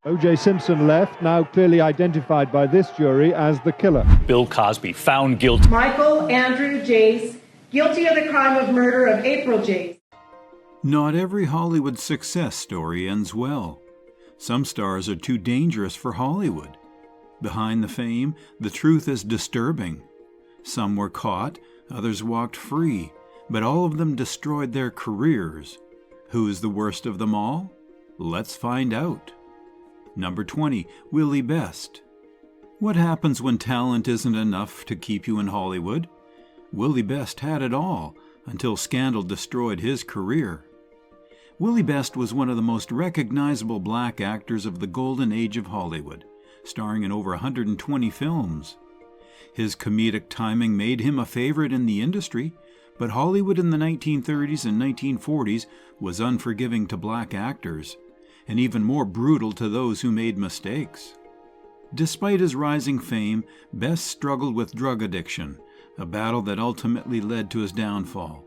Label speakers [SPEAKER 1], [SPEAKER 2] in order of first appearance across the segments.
[SPEAKER 1] O.J. Simpson left, now clearly identified by this jury as the killer.
[SPEAKER 2] Bill Cosby, found guilty.
[SPEAKER 3] Michael Andrew Jace, guilty of the crime of murder of April Jace.
[SPEAKER 4] Not every Hollywood success story ends well. Some stars are too dangerous for Hollywood. Behind the fame, the truth is disturbing. Some were caught, others walked free, but all of them destroyed their careers. Who is the worst of them all? Let's find out. Number 20, Willie Best. What happens when talent isn't enough to keep you in Hollywood? Willie Best had it all until scandal destroyed his career. Willie Best was one of the most recognizable black actors of the golden age of Hollywood, starring in over 120 films. His comedic timing made him a favorite in the industry, but Hollywood in the 1930s and 1940s was unforgiving to black actors, and even more brutal to those who made mistakes. Despite his rising fame, Best struggled with drug addiction, a battle that ultimately led to his downfall.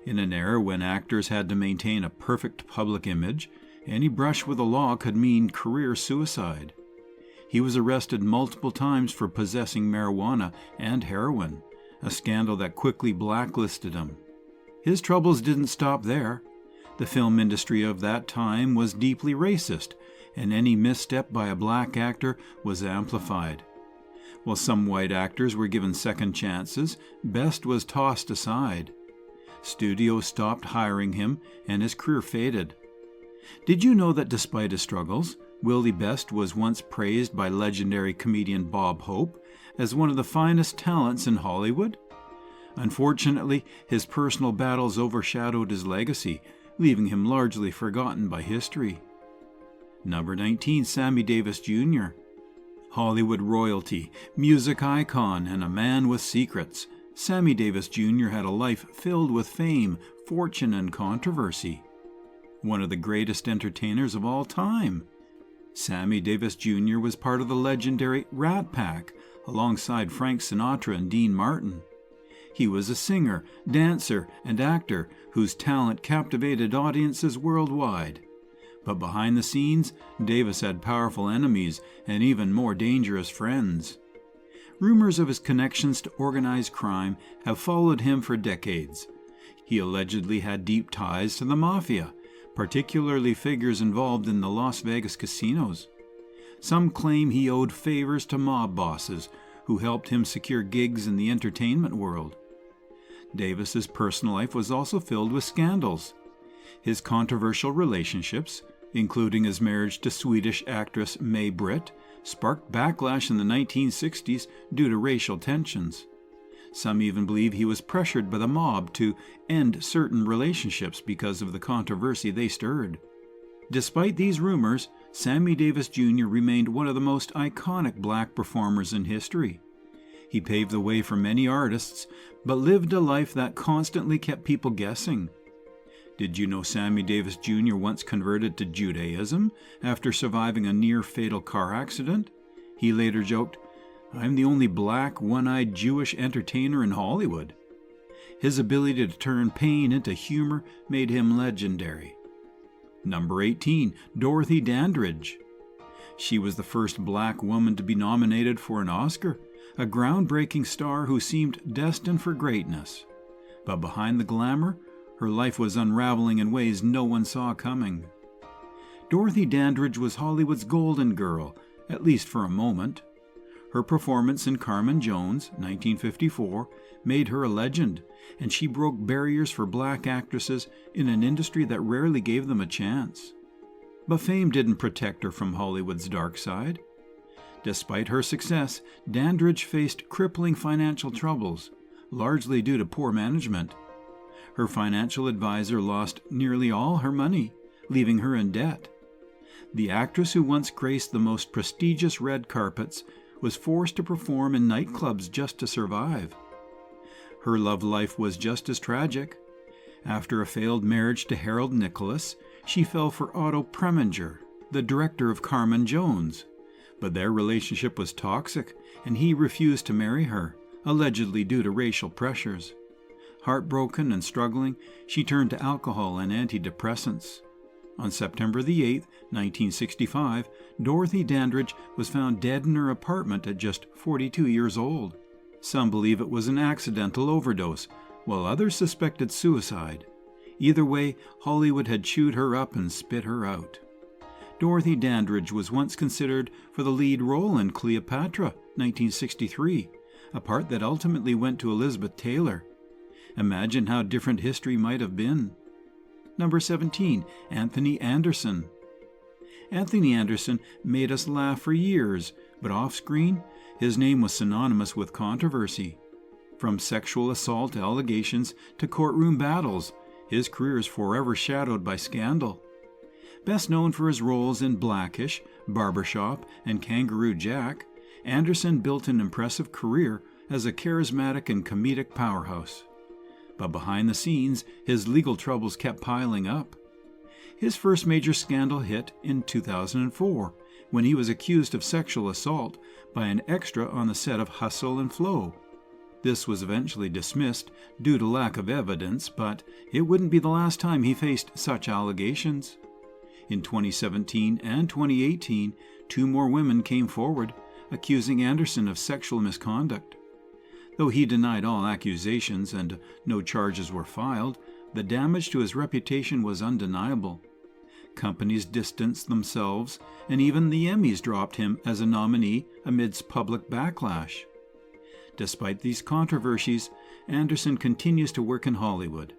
[SPEAKER 4] In an era when actors had to maintain a perfect public image, any brush with the law could mean career suicide. He was arrested multiple times for possessing marijuana and heroin, a scandal that quickly blacklisted him. His troubles didn't stop there. The film industry of that time was deeply racist, and any misstep by a black actor was amplified. While some white actors were given second chances, Best was tossed aside. Studios stopped hiring him, and his career faded. Did you know that despite his struggles, Willie Best was once praised by legendary comedian Bob Hope as one of the finest talents in Hollywood? Unfortunately, his personal battles overshadowed his legacy, leaving him largely forgotten by history. Number 19, Sammy Davis Jr. Hollywood royalty, music icon, and a man with secrets, Sammy Davis Jr. had a life filled with fame, fortune, and controversy. One of the greatest entertainers of all time. Sammy Davis Jr. was part of the legendary Rat Pack, alongside Frank Sinatra and Dean Martin. He was a singer, dancer, and actor whose talent captivated audiences worldwide. But behind the scenes, Davis had powerful enemies and even more dangerous friends. Rumors of his connections to organized crime have followed him for decades. He allegedly had deep ties to the mafia, particularly figures involved in the Las Vegas casinos. Some claim he owed favors to mob bosses who helped him secure gigs in the entertainment world. Davis's personal life was also filled with scandals. His controversial relationships, including his marriage to Swedish actress May Britt, sparked backlash in the 1960s due to racial tensions. Some even believe he was pressured by the mob to end certain relationships because of the controversy they stirred. Despite these rumors, Sammy Davis Jr. remained one of the most iconic black performers in history. He paved the way for many artists, but lived a life that constantly kept people guessing. Did you know Sammy Davis Jr. once converted to Judaism after surviving a near-fatal car accident? He later joked, "I'm the only black, one-eyed Jewish entertainer in Hollywood." His ability to turn pain into humor made him legendary. Number 18, Dorothy Dandridge. She was the first black woman to be nominated for an Oscar, a groundbreaking star who seemed destined for greatness. But behind the glamour, her life was unraveling in ways no one saw coming. Dorothy Dandridge was Hollywood's golden girl, at least for a moment. Her performance in Carmen Jones, 1954, made her a legend, and she broke barriers for black actresses in an industry that rarely gave them a chance. But fame didn't protect her from Hollywood's dark side. Despite her success, Dandridge faced crippling financial troubles, largely due to poor management. Her financial advisor lost nearly all her money, leaving her in debt. The actress who once graced the most prestigious red carpets was forced to perform in nightclubs just to survive. Her love life was just as tragic. After a failed marriage to Harold Nicholas, she fell for Otto Preminger, the director of Carmen Jones. But their relationship was toxic, and he refused to marry her, allegedly due to racial pressures. Heartbroken and struggling, she turned to alcohol and antidepressants. On September the 8th, 1965, Dorothy Dandridge was found dead in her apartment at just 42 years old. Some believe it was an accidental overdose, while others suspected suicide. Either way, Hollywood had chewed her up and spit her out. Dorothy Dandridge was once considered for the lead role in Cleopatra, 1963, a part that ultimately went to Elizabeth Taylor. Imagine how different history might have been. Number 17, Anthony Anderson. Anthony Anderson made us laugh for years, but off-screen, his name was synonymous with controversy. From sexual assault allegations to courtroom battles, his career is forever shadowed by scandal. Best known for his roles in Blackish, Barbershop, and Kangaroo Jack, Anderson built an impressive career as a charismatic and comedic powerhouse. But behind the scenes, his legal troubles kept piling up. His first major scandal hit in 2004, when he was accused of sexual assault by an extra on the set of Hustle and Flow. This was eventually dismissed due to lack of evidence, but it wouldn't be the last time he faced such allegations. In 2017 and 2018, 2 more women came forward, accusing Anderson of sexual misconduct. Though he denied all accusations and no charges were filed, the damage to his reputation was undeniable. Companies distanced themselves, and even the Emmys dropped him as a nominee amidst public backlash. Despite these controversies, Anderson continues to work in Hollywood.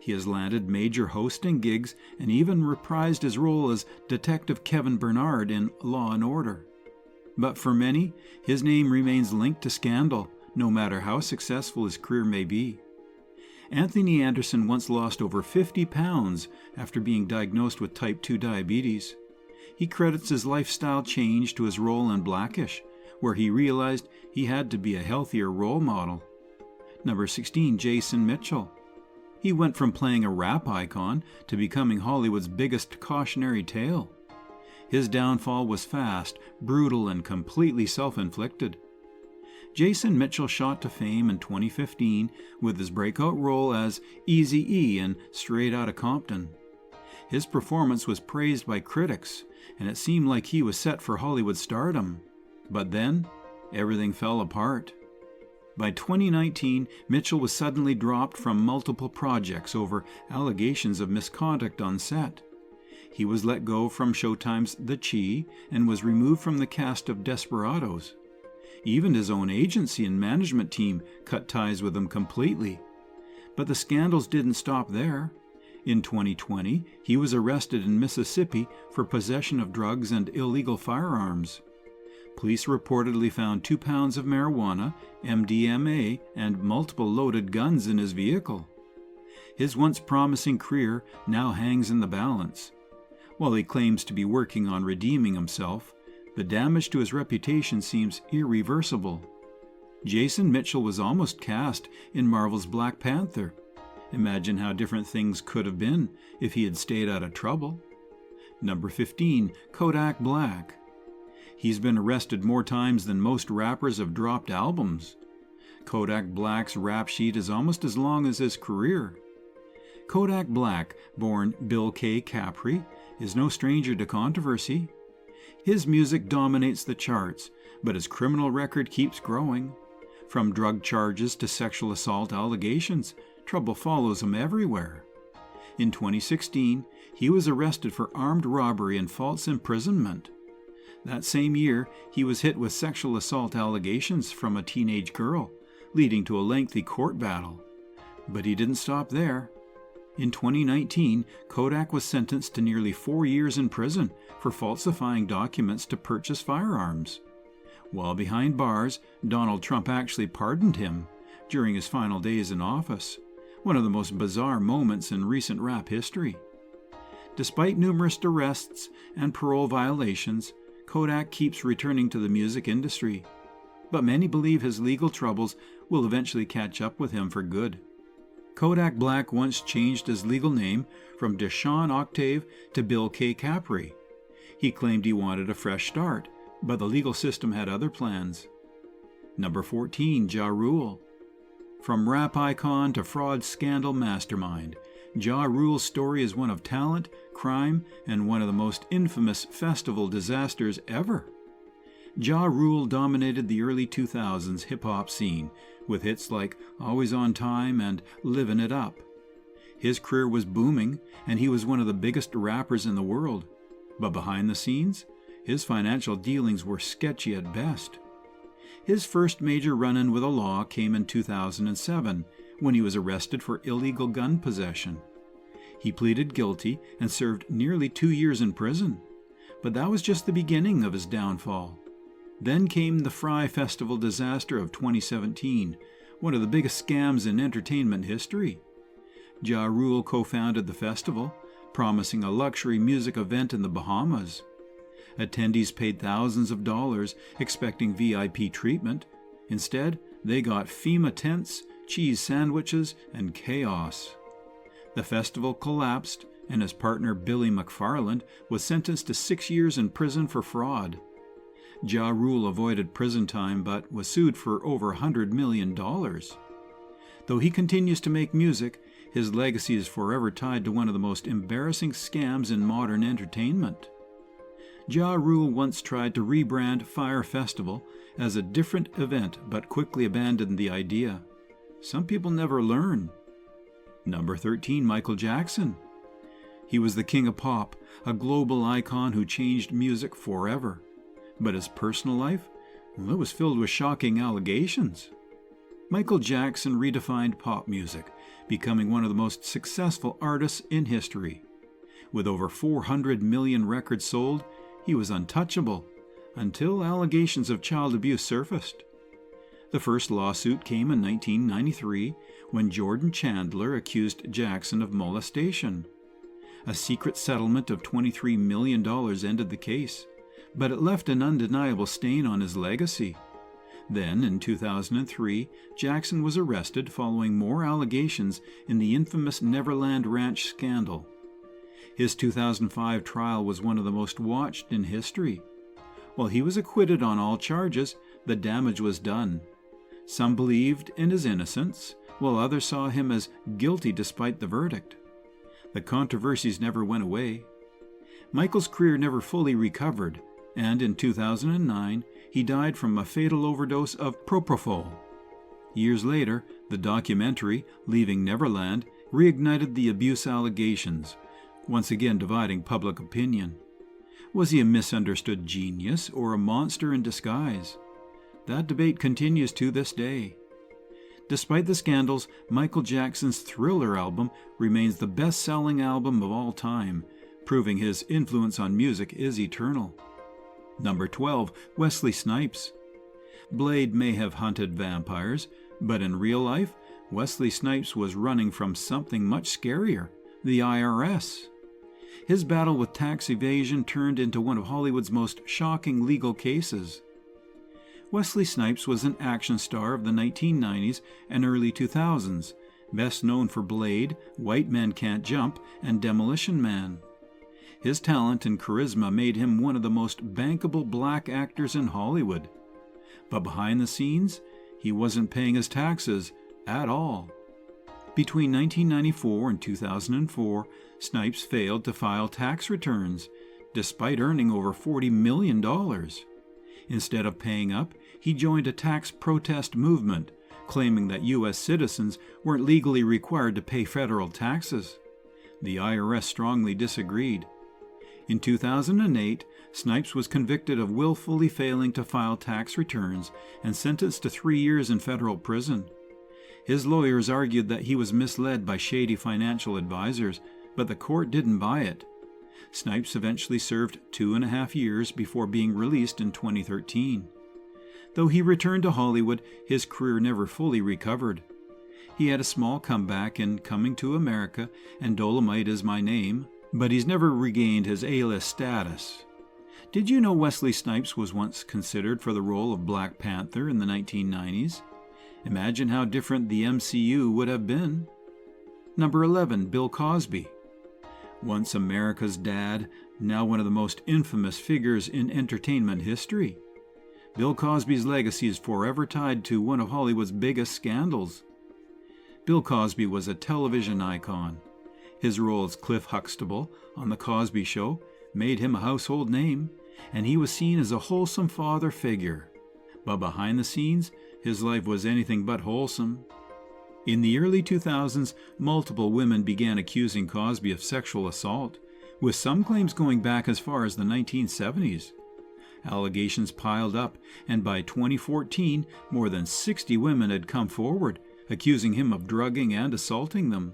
[SPEAKER 4] He has landed major hosting gigs and even reprised his role as Detective Kevin Bernard in Law and Order. But for many, his name remains linked to scandal, no matter how successful his career may be. Anthony Anderson once lost over 50 pounds after being diagnosed with type 2 diabetes. He credits his lifestyle change to his role in Blackish, where he realized he had to be a healthier role model. Number 16, Jason Mitchell. He went from playing a rap icon to becoming Hollywood's biggest cautionary tale. His downfall was fast, brutal, and completely self-inflicted. Jason Mitchell shot to fame in 2015 with his breakout role as Eazy-E in Straight Outta Compton. His performance was praised by critics, and it seemed like he was set for Hollywood stardom. But then, everything fell apart. By 2019, Mitchell was suddenly dropped from multiple projects over allegations of misconduct on set. He was let go from Showtime's The Chi and was removed from the cast of Desperados. Even his own agency and management team cut ties with him completely. But the scandals didn't stop there. In 2020, he was arrested in Mississippi for possession of drugs and illegal firearms. Police reportedly found 2 pounds of marijuana, MDMA, and multiple loaded guns in his vehicle. His once promising career now hangs in the balance. While he claims to be working on redeeming himself, the damage to his reputation seems irreversible. Jason Mitchell was almost cast in Marvel's Black Panther. Imagine how different things could have been if he had stayed out of trouble. Number 15, Kodak Black. He's been arrested more times than most rappers have dropped albums. Kodak Black's rap sheet is almost as long as his career. Kodak Black, born Bill K. Capri, is no stranger to controversy. His music dominates the charts, but his criminal record keeps growing. From drug charges to sexual assault allegations, trouble follows him everywhere. In 2016, he was arrested for armed robbery and false imprisonment. That same year, he was hit with sexual assault allegations from a teenage girl, leading to a lengthy court battle. But he didn't stop there. In 2019, Kodak was sentenced to nearly 4 years in prison for falsifying documents to purchase firearms. While behind bars, Donald Trump actually pardoned him during his final days in office, one of the most bizarre moments in recent rap history. Despite numerous arrests and parole violations, Kodak keeps returning to the music industry, but many believe his legal troubles will eventually catch up with him for good. Kodak Black once changed his legal name from Deshaun Octave to Bill K. Capri. He claimed he wanted a fresh start, but the legal system had other plans. Number 14, Ja Rule. From rap icon to fraud scandal mastermind, Ja Rule's story is one of talent, crime, and one of the most infamous festival disasters ever. Ja Rule dominated the early 2000s hip-hop scene with hits like Always on Time and Livin' It Up. His career was booming, and he was one of the biggest rappers in the world. But behind the scenes, his financial dealings were sketchy at best. His first major run-in with the law came in 2007, when he was arrested for illegal gun possession. He pleaded guilty and served nearly 2 years in prison. But that was just the beginning of his downfall. Then came the Fyre Festival disaster of 2017, one of the biggest scams in entertainment history. Ja Rule co-founded the festival, promising a luxury music event in the Bahamas. Attendees paid thousands of dollars expecting VIP treatment. Instead, they got FEMA tents, cheese sandwiches, and chaos. The festival collapsed, and his partner Billy McFarland was sentenced to 6 years in prison for fraud. Ja Rule avoided prison time but was sued for over $100 million. Though he continues to make music, his legacy is forever tied to one of the most embarrassing scams in modern entertainment. Ja Rule once tried to rebrand Fyre Festival as a different event but quickly abandoned the idea. Some people never learn. Number 13, Michael Jackson. He was the king of pop, a global icon who changed music forever. But his personal life, well, it was filled with shocking allegations. Michael Jackson redefined pop music, becoming one of the most successful artists in history. With over 400 million records sold, he was untouchable, until allegations of child abuse surfaced. The first lawsuit came in 1993, when Jordan Chandler accused Jackson of molestation. A secret settlement of $23 million ended the case, but it left an undeniable stain on his legacy. Then, in 2003, Jackson was arrested following more allegations in the infamous Neverland Ranch scandal. His 2005 trial was one of the most watched in history. While he was acquitted on all charges, the damage was done. Some believed in his innocence, while others saw him as guilty despite the verdict. The controversies never went away. Michael's career never fully recovered, and in 2009, he died from a fatal overdose of propofol. Years later, the documentary, Leaving Neverland, reignited the abuse allegations, once again dividing public opinion. Was he a misunderstood genius or a monster in disguise? That debate continues to this day. Despite the scandals, Michael Jackson's Thriller album remains the best-selling album of all time, proving his influence on music is eternal. Number 12, Wesley Snipes. Blade may have hunted vampires, but in real life, Wesley Snipes was running from something much scarier, the IRS. His battle with tax evasion turned into one of Hollywood's most shocking legal cases. Wesley Snipes was an action star of the 1990s and early 2000s, best known for Blade, White Men Can't Jump, and Demolition Man. His talent and charisma made him one of the most bankable black actors in Hollywood. But behind the scenes, he wasn't paying his taxes at all. Between 1994 and 2004, Snipes failed to file tax returns, despite earning over $40 million. Instead of paying up, he joined a tax protest movement, claiming that U.S. citizens weren't legally required to pay federal taxes. The IRS strongly disagreed. In 2008, Snipes was convicted of willfully failing to file tax returns and sentenced to 3 years in federal prison. His lawyers argued that he was misled by shady financial advisors, but the court didn't buy it. Snipes eventually served 2.5 years before being released in 2013. Though he returned to Hollywood, his career never fully recovered. He had a small comeback in Coming to America and Dolomite Is My Name, but he's never regained his A-list status. Did you know Wesley Snipes was once considered for the role of Black Panther in the 1990s? Imagine how different the MCU would have been. Number 11, Bill Cosby. Once America's dad, now one of the most infamous figures in entertainment history. Bill Cosby's legacy is forever tied to one of Hollywood's biggest scandals. Bill Cosby was a television icon. His role as Cliff Huxtable on The Cosby Show made him a household name, and he was seen as a wholesome father figure. But behind the scenes, his life was anything but wholesome. In the early 2000s, multiple women began accusing Cosby of sexual assault, with some claims going back as far as the 1970s. Allegations piled up, and by 2014, more than 60 women had come forward, accusing him of drugging and assaulting them.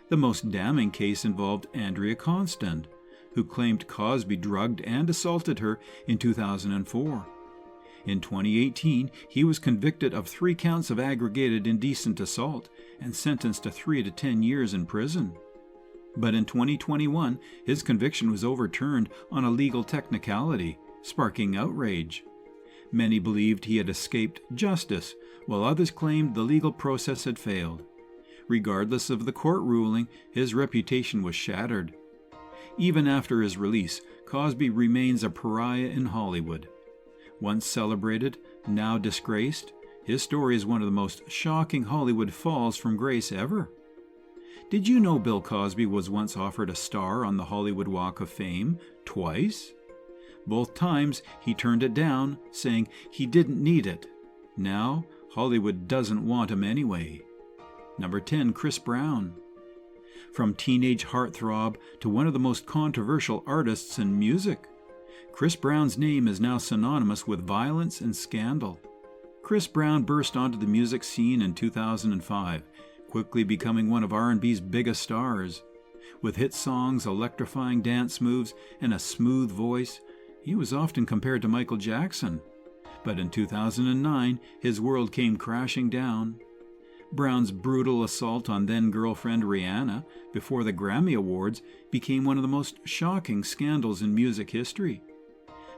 [SPEAKER 4] The most damning case involved Andrea Constand, who claimed Cosby drugged and assaulted her in 2004. In 2018, he was convicted of 3 counts of aggravated indecent assault and sentenced to 3 to 10 years in prison. But in 2021, his conviction was overturned on a legal technicality, sparking outrage. Many believed he had escaped justice, while others claimed the legal process had failed. Regardless of the court ruling, his reputation was shattered. Even after his release, Cosby remains a pariah in Hollywood. Once celebrated, now disgraced, his story is one of the most shocking Hollywood falls from grace ever. Did you know Bill Cosby was once offered a star on the Hollywood Walk of Fame twice? Both times he turned it down, saying he didn't need it. Now, Hollywood doesn't want him anyway. Number 10, Chris Brown. From teenage heartthrob to one of the most controversial artists in music, Chris Brown's name is now synonymous with violence and scandal. Chris Brown burst onto the music scene in 2005, quickly becoming one of R&B's biggest stars. With hit songs, electrifying dance moves, and a smooth voice, he was often compared to Michael Jackson. But in 2009, his world came crashing down. Brown's brutal assault on then-girlfriend Rihanna before the Grammy Awards became one of the most shocking scandals in music history.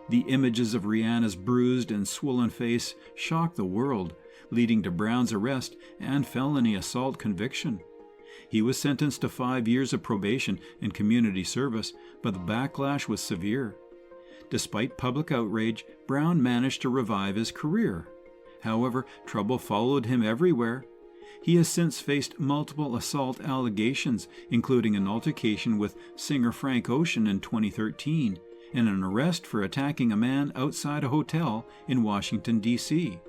[SPEAKER 4] The images of Rihanna's bruised and swollen face shocked the world, leading to Brown's arrest and felony assault conviction. He was sentenced to 5 years of probation and community service, but the backlash was severe. Despite public outrage, Brown managed to revive his career. However, trouble followed him everywhere. He has since faced multiple assault allegations, including an altercation with singer Frank Ocean in 2013, and an arrest for attacking a man outside a hotel in Washington, D.C.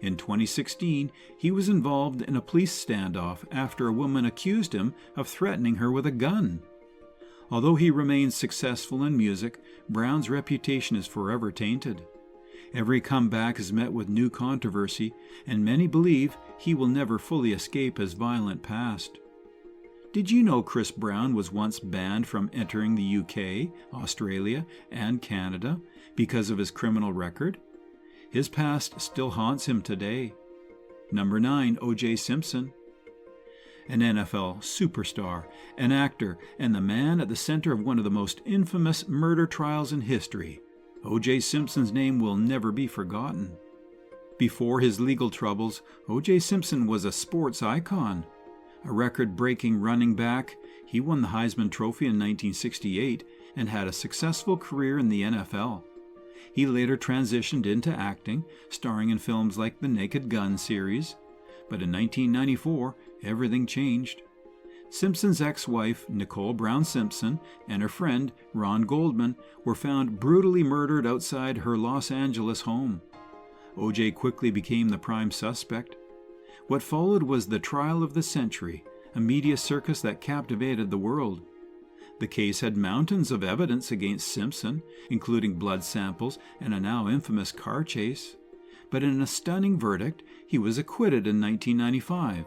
[SPEAKER 4] In 2016, he was involved in a police standoff after a woman accused him of threatening her with a gun. Although he remains successful in music, Brown's reputation is forever tainted. Every comeback is met with new controversy, and many believe he will never fully escape his violent past. Did you know Chris Brown was once banned from entering the UK, Australia, and Canada because of his criminal record? His past still haunts him today. Number 9, O.J. Simpson. An NFL superstar, an actor, and the man at the center of one of the most infamous murder trials in history, O.J. Simpson's name will never be forgotten. Before his legal troubles, O.J. Simpson was a sports icon. A record-breaking running back, he won the Heisman Trophy in 1968 and had a successful career in the NFL. He later transitioned into acting, starring in films like the Naked Gun series. But in 1994, everything changed. Simpson's ex-wife, Nicole Brown Simpson, and her friend, Ron Goldman, were found brutally murdered outside her Los Angeles home. O.J. quickly became the prime suspect. What followed was the trial of the century, a media circus that captivated the world. The case had mountains of evidence against Simpson, including blood samples and a now infamous car chase. But in a stunning verdict, he was acquitted in 1995.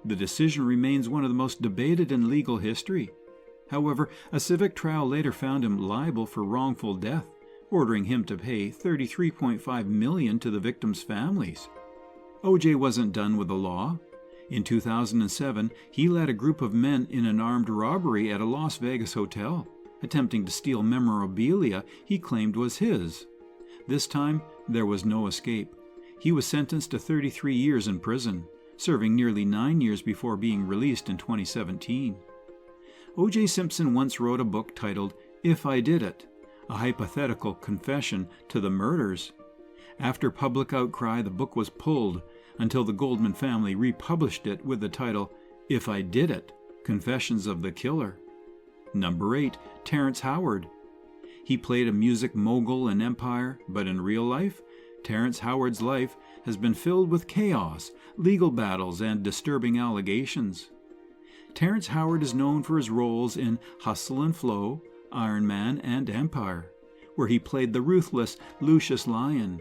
[SPEAKER 4] The decision remains one of the most debated in legal history. However, a civic trial later found him liable for wrongful death, ordering him to pay $33.5 million to the victims' families. O.J. wasn't done with the law. In 2007, he led a group of men in an armed robbery at a Las Vegas hotel, attempting to steal memorabilia he claimed was his. This time, there was no escape. He was sentenced to 33 years in prison, serving nearly 9 years before being released in 2017. O.J. Simpson once wrote a book titled If I Did It, a hypothetical confession to the murders. After public outcry, the book was pulled until the Goldman family republished it with the title If I Did It, Confessions of the Killer. Number 8, Terrence Howard. He played a music mogul in Empire, but in real life, Terrence Howard's life has been filled with chaos, legal battles, and disturbing allegations. Terrence Howard is known for his roles in Hustle and Flow, Iron Man, and Empire, where he played the ruthless Lucius Lyon.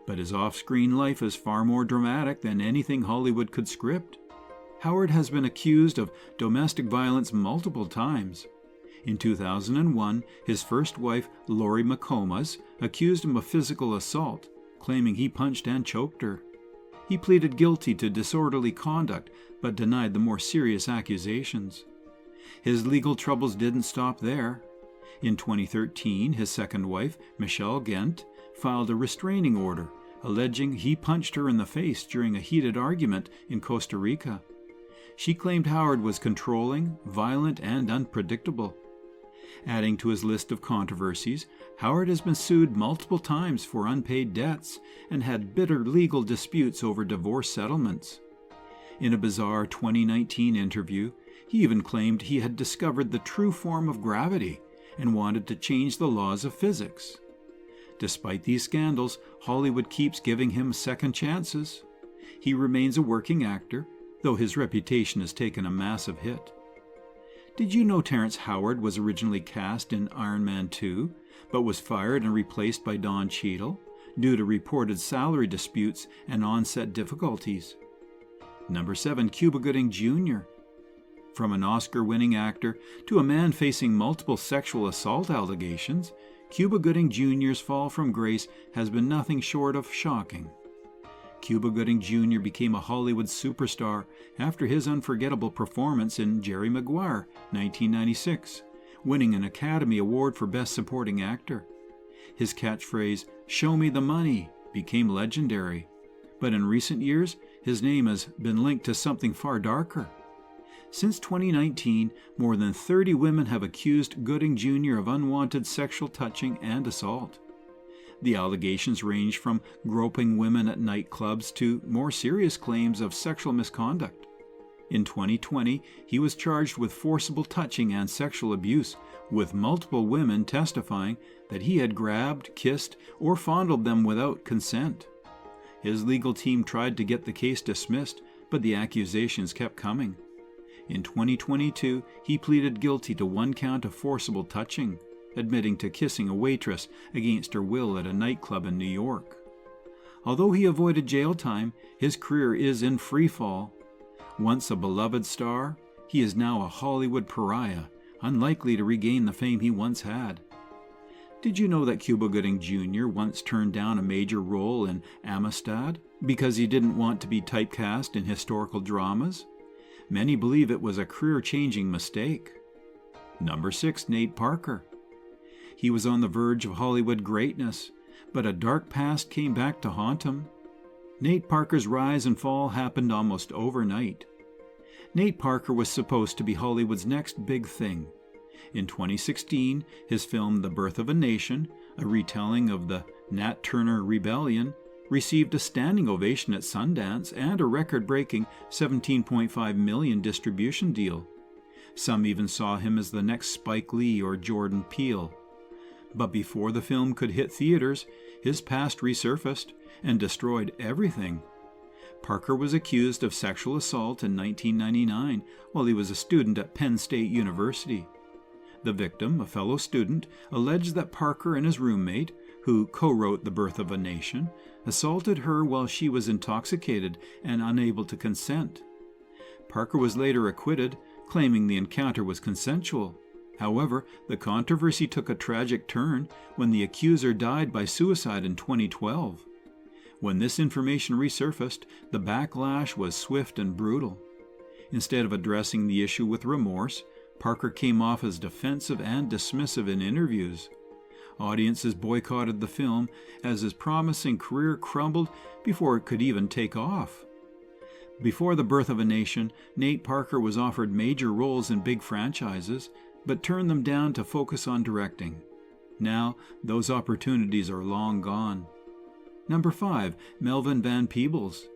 [SPEAKER 4] But his off-screen life is far more dramatic than anything Hollywood could script. Howard has been accused of domestic violence multiple times. In 2001, his first wife, Lori McComas, accused him of physical assault, claiming he punched and choked her. He pleaded guilty to disorderly conduct, but denied the more serious accusations. His legal troubles didn't stop there. In 2013, his second wife, Michelle Gent, filed a restraining order, alleging he punched her in the face during a heated argument in Costa Rica. She claimed Howard was controlling, violent, and unpredictable. Adding to his list of controversies, Howard has been sued multiple times for unpaid debts and had bitter legal disputes over divorce settlements. In a bizarre 2019 interview, he even claimed he had discovered the true form of gravity and wanted to change the laws of physics. Despite these scandals, Hollywood keeps giving him second chances. He remains a working actor, though his reputation has taken a massive hit. Did you know Terrence Howard was originally cast in Iron Man 2, but was fired and replaced by Don Cheadle due to reported salary disputes and on-set difficulties? Number 7, Cuba Gooding Jr. From an Oscar-winning actor to a man facing multiple sexual assault allegations, Cuba Gooding Jr.'s fall from grace has been nothing short of shocking. Cuba Gooding Jr. became a Hollywood superstar after his unforgettable performance in Jerry Maguire, 1996, winning an Academy Award for Best Supporting Actor. His catchphrase, "Show me the money," became legendary, but in recent years, his name has been linked to something far darker. Since 2019, more than 30 women have accused Gooding Jr. of unwanted sexual touching and assault. The allegations range from groping women at nightclubs to more serious claims of sexual misconduct. In 2020, he was charged with forcible touching and sexual abuse, with multiple women testifying that he had grabbed, kissed, or fondled them without consent. His legal team tried to get the case dismissed, but the accusations kept coming. In 2022, he pleaded guilty to one count of forcible touching, admitting to kissing a waitress against her will at a nightclub in New York. Although he avoided jail time, his career is in free fall. Once a beloved star, he is now a Hollywood pariah, unlikely to regain the fame he once had. Did you know that Cuba Gooding Jr. once turned down a major role in Amistad because he didn't want to be typecast in historical dramas? Many believe it was a career-changing mistake. Number 6, Nate Parker. He was on the verge of Hollywood greatness, but a dark past came back to haunt him. Nate Parker's rise and fall happened almost overnight. Nate Parker was supposed to be Hollywood's next big thing. In 2016, his film The Birth of a Nation, a retelling of the Nat Turner Rebellion, received a standing ovation at Sundance and a record-breaking $17.5 million distribution deal. Some even saw him as the next Spike Lee or Jordan Peele. But before the film could hit theaters, his past resurfaced and destroyed everything. Parker was accused of sexual assault in 1999 while he was a student at Penn State University. The victim, a fellow student, alleged that Parker and his roommate, who co-wrote The Birth of a Nation, assaulted her while she was intoxicated and unable to consent. Parker was later acquitted, claiming the encounter was consensual. However, the controversy took a tragic turn when the accuser died by suicide in 2012. When this information resurfaced, the backlash was swift and brutal. Instead of addressing the issue with remorse, Parker came off as defensive and dismissive in interviews. Audiences boycotted the film as his promising career crumbled before it could even take off. Before The Birth of a Nation, Nate Parker was offered major roles in big franchises, but turned them down to focus on directing. Now, those opportunities are long gone. Number 5, Melvin Van Peebles.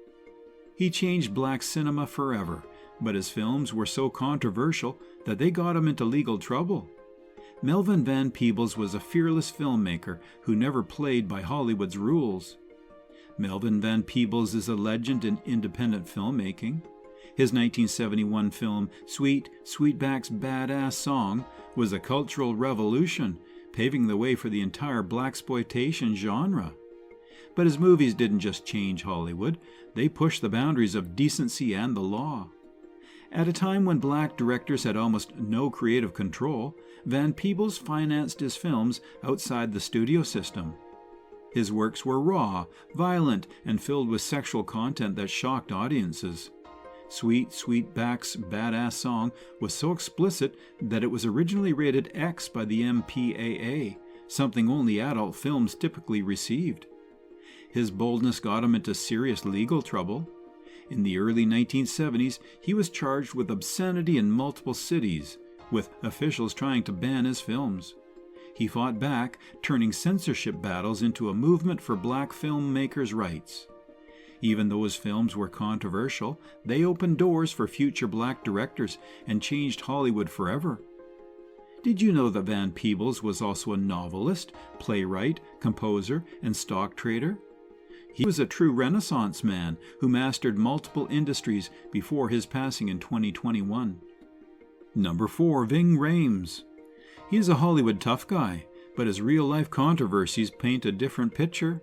[SPEAKER 4] He changed black cinema forever, but his films were so controversial that they got him into legal trouble. Melvin Van Peebles was a fearless filmmaker who never played by Hollywood's rules. Melvin Van Peebles is a legend in independent filmmaking. His 1971 film, Sweet Sweetback's Badass Song, was a cultural revolution, paving the way for the entire blaxploitation genre. But his movies didn't just change Hollywood, they pushed the boundaries of decency and the law. At a time when black directors had almost no creative control, Van Peebles financed his films outside the studio system. His works were raw, violent, and filled with sexual content that shocked audiences. Sweet Sweetback's Badass Song was so explicit that it was originally rated X by the MPAA, something only adult films typically received. His boldness got him into serious legal trouble. In the early 1970s, he was charged with obscenity in multiple cities, with officials trying to ban his films. He fought back, turning censorship battles into a movement for black filmmakers' rights. Even though his films were controversial, they opened doors for future black directors and changed Hollywood forever. Did you know that Van Peebles was also a novelist, playwright, composer, and stock trader? He was a true Renaissance man who mastered multiple industries before his passing in 2021. Number 4, Ving Rhames. He is a Hollywood tough guy, but his real-life controversies paint a different picture.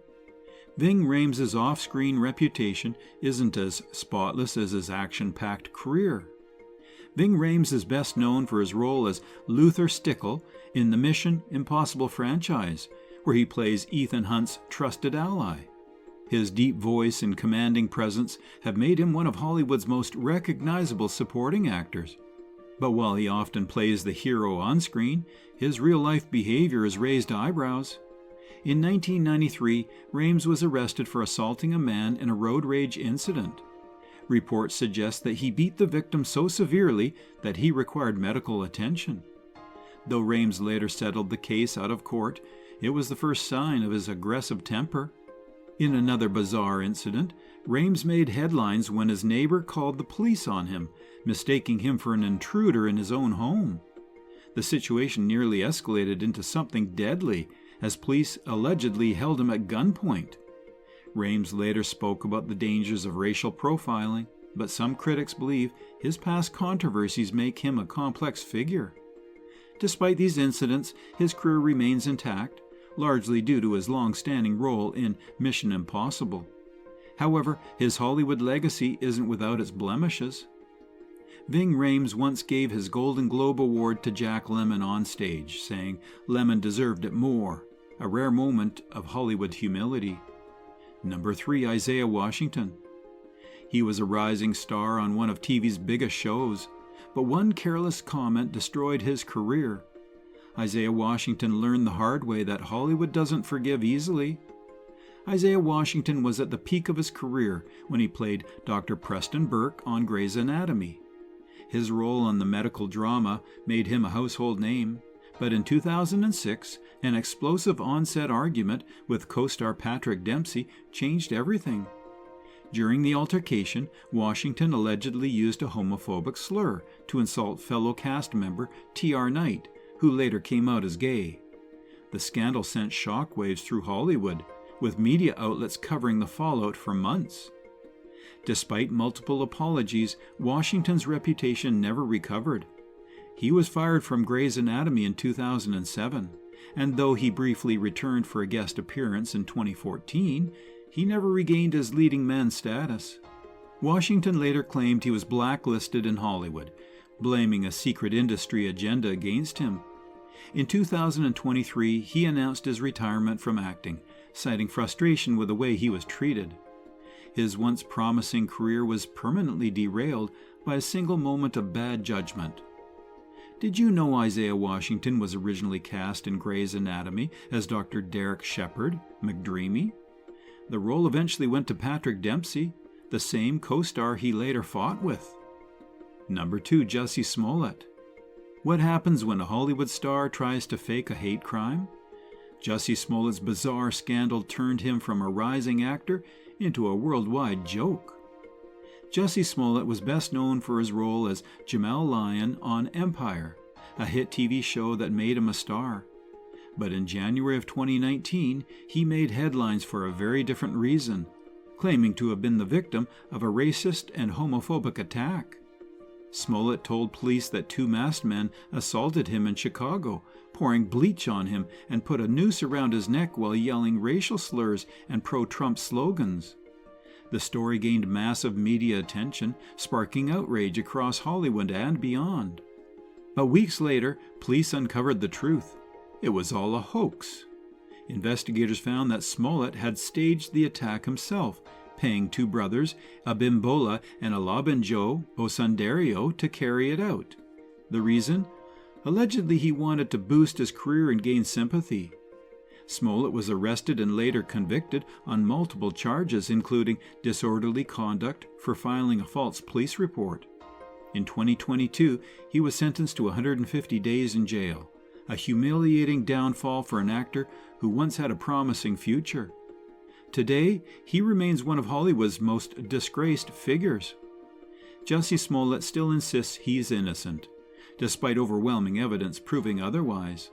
[SPEAKER 4] Ving Rhames' off-screen reputation isn't as spotless as his action-packed career. Ving Rhames is best known for his role as Luther Stickle in the Mission Impossible franchise, where he plays Ethan Hunt's trusted ally. His deep voice and commanding presence have made him one of Hollywood's most recognizable supporting actors. But while he often plays the hero on screen, his real-life behavior has raised eyebrows. In 1993, Rhames was arrested for assaulting a man in a road rage incident. Reports suggest that he beat the victim so severely that he required medical attention. Though Rhames later settled the case out of court, it was the first sign of his aggressive temper. In another bizarre incident, Rhames made headlines when his neighbor called the police on him, mistaking him for an intruder in his own home. The situation nearly escalated into something deadly, as police allegedly held him at gunpoint. Rhames later spoke about the dangers of racial profiling, but some critics believe his past controversies make him a complex figure. Despite these incidents, his career remains intact, largely due to his long-standing role in Mission Impossible. However, his Hollywood legacy isn't without its blemishes. Ving Rhames once gave his Golden Globe Award to Jack Lemmon on stage, saying Lemmon deserved it more, a rare moment of Hollywood humility. Number 3, Isaiah Washington. He was a rising star on one of TV's biggest shows, but one careless comment destroyed his career. Isaiah Washington learned the hard way that Hollywood doesn't forgive easily. Isaiah Washington was at the peak of his career when he played Dr. Preston Burke on Grey's Anatomy. His role on the medical drama made him a household name, but in 2006, an explosive on-set argument with co-star Patrick Dempsey changed everything. During the altercation, Washington allegedly used a homophobic slur to insult fellow cast member T.R. Knight, who later came out as gay. The scandal sent shockwaves through Hollywood, with media outlets covering the fallout for months. Despite multiple apologies, Washington's reputation never recovered. He was fired from Grey's Anatomy in 2007, and though he briefly returned for a guest appearance in 2014, he never regained his leading man status. Washington later claimed he was blacklisted in Hollywood, blaming a secret industry agenda against him. In 2023, he announced his retirement from acting, citing frustration with the way he was treated. His once promising career was permanently derailed by a single moment of bad judgment. Did you know Isaiah Washington was originally cast in Grey's Anatomy as Dr. Derek Shepard, McDreamy? The role eventually went to Patrick Dempsey, the same co-star he later fought with. Number 2, Jussie Smollett. What happens when a Hollywood star tries to fake a hate crime? Jussie Smollett's bizarre scandal turned him from a rising actor into a worldwide joke. Jussie Smollett was best known for his role as Jamal Lyon on Empire, a hit TV show that made him a star. But in January of 2019, he made headlines for a very different reason, claiming to have been the victim of a racist and homophobic attack. Smollett told police that two masked men assaulted him in Chicago, pouring bleach on him and put a noose around his neck while yelling racial slurs and pro-Trump slogans. The story gained massive media attention, sparking outrage across Hollywood and beyond. But weeks later, police uncovered the truth. It was all a hoax. Investigators found that Smollett had staged the attack himself, paying two brothers, Abimbola and Alabinjo Osundario, to carry it out. The reason? Allegedly, he wanted to boost his career and gain sympathy. Smollett was arrested and later convicted on multiple charges, including disorderly conduct for filing a false police report. In 2022, he was sentenced to 150 days in jail, a humiliating downfall for an actor who once had a promising future. Today, he remains one of Hollywood's most disgraced figures. Jussie Smollett still insists he's innocent, despite overwhelming evidence proving otherwise.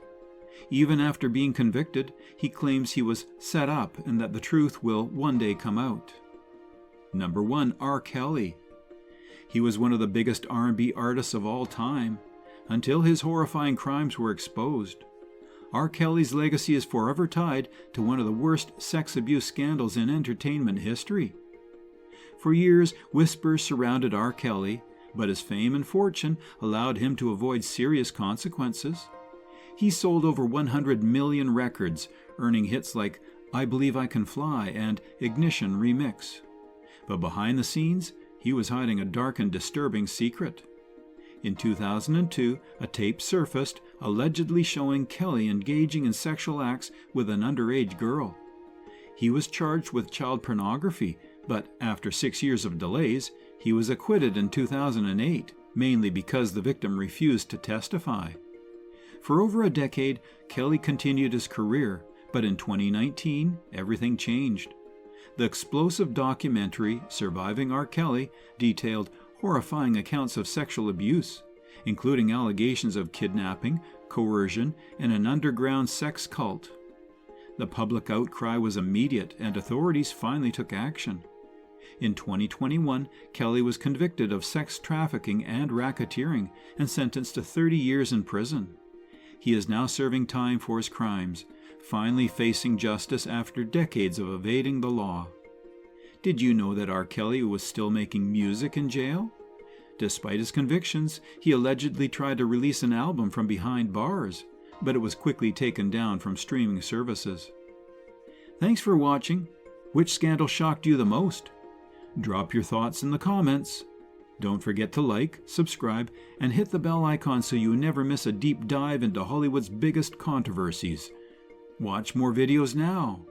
[SPEAKER 4] Even after being convicted, he claims he was set up and that the truth will one day come out. Number 1. R. Kelly. He was one of the biggest R&B artists of all time, until his horrifying crimes were exposed. R. Kelly's legacy is forever tied to one of the worst sex abuse scandals in entertainment history. For years, whispers surrounded R. Kelly, but his fame and fortune allowed him to avoid serious consequences. He sold over 100 million records, earning hits like I Believe I Can Fly and Ignition Remix. But behind the scenes, he was hiding a dark and disturbing secret. In 2002, a tape surfaced allegedly showing Kelly engaging in sexual acts with an underage girl. He was charged with child pornography, but after 6 years of delays, he was acquitted in 2008, mainly because the victim refused to testify. For over a decade, Kelly continued his career, but in 2019, everything changed. The explosive documentary, Surviving R. Kelly, detailed horrifying accounts of sexual abuse, including allegations of kidnapping, coercion, and an underground sex cult. The public outcry was immediate, and authorities finally took action. In 2021, Kelly was convicted of sex trafficking and racketeering and sentenced to 30 years in prison. He is now serving time for his crimes, finally facing justice after decades of evading the law. Did you know that R. Kelly was still making music in jail? Despite his convictions, he allegedly tried to release an album from behind bars, but it was quickly taken down from streaming services. Thanks for watching. Which scandal shocked you the most? Drop your thoughts in the comments. Don't forget to like, subscribe, and hit the bell icon so you never miss a deep dive into Hollywood's biggest controversies. Watch more videos now.